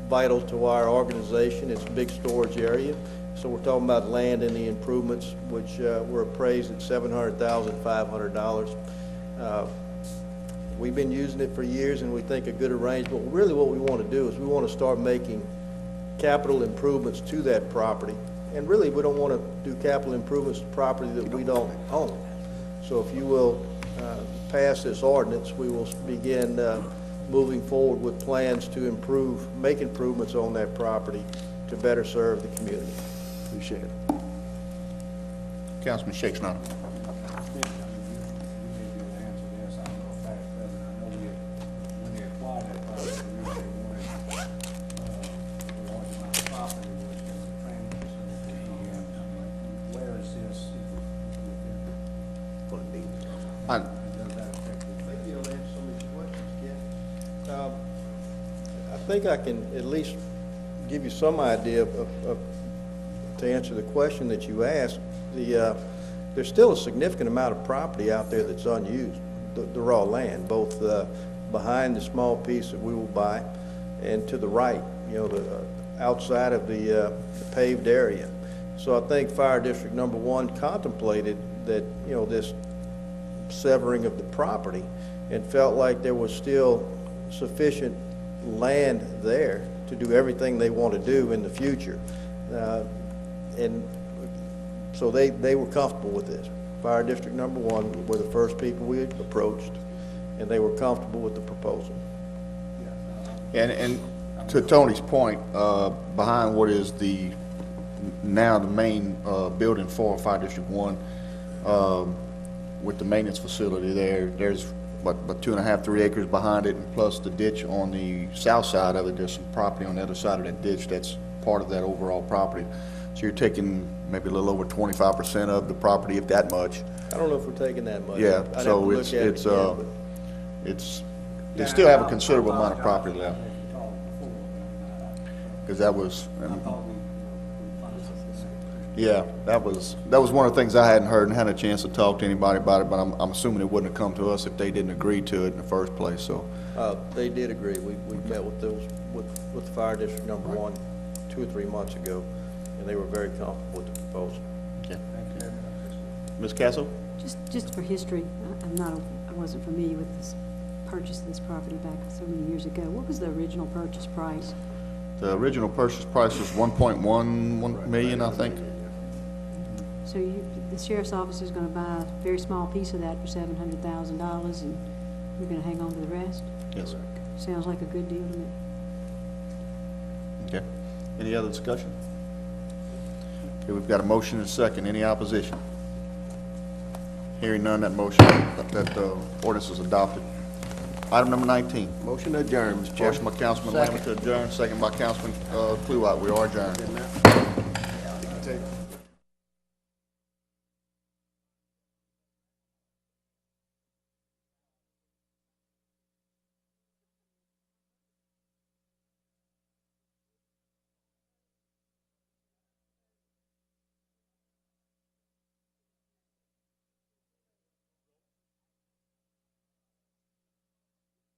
vital to our organization. It's a big storage area. So we're talking about land and the improvements, which were appraised at $700,500. We've been using it for years, and we think a good arrangement. Really what we want to do is we want to start making capital improvements to that property. And really, we don't want to do capital improvements to property that we don't own. So if you will pass this ordinance, we will begin moving forward with plans to make improvements on that property to better serve the community. Appreciate it. Councilman Shakes now. I think I can at least give you some idea to answer the question that you asked. There's still a significant amount of property out there that's unused, the raw land, both behind the small piece that we will buy and to the right, outside of the paved area. So I think Fire District Number 1 contemplated that, this severing of the property and felt like there was still sufficient land there to do everything they want to do in the future. And so they were comfortable with this. Fire District Number 1 were the first people we approached, and they were comfortable with the proposal. And to Tony's point, behind what is now the main building for Fire District 1, with the maintenance facility there's about 2.5, 3 acres behind it, and plus the ditch on the south side of it. There's some property on the other side of that ditch that's part of that overall property. So you're taking maybe a little over 25% of the property, if that much. I don't know if we're taking that much. Yeah, I'd so have to look at it they still have a considerable amount of property left. Because that was, yeah, that was one of the things I hadn't heard and hadn't a chance to talk to anybody about it, but I'm assuming it wouldn't have come to us if they didn't agree to it in the first place, so. They did agree. We met with with Fire District Number 1 2 or 3 months ago, and they were very comfortable with the proposal. Okay. Ms. Castle? Just for history, I wasn't familiar with this purchase of this property back so many years ago. What was the original purchase price? The original purchase price was $1.1 million, I think. So the sheriff's office is going to buy a very small piece of that for $700,000, and you're going to hang on to the rest? Yes, sir. Sounds like a good deal to me. Okay. Any other discussion? Okay, we've got a motion and a second. Any opposition? Hearing none, that ordinance is adopted. Item number 19. Motion to adjourn, Mr. Chairman. Motion by Councilman Lamb to adjourn, second by Councilman Kluwat. We are adjourned.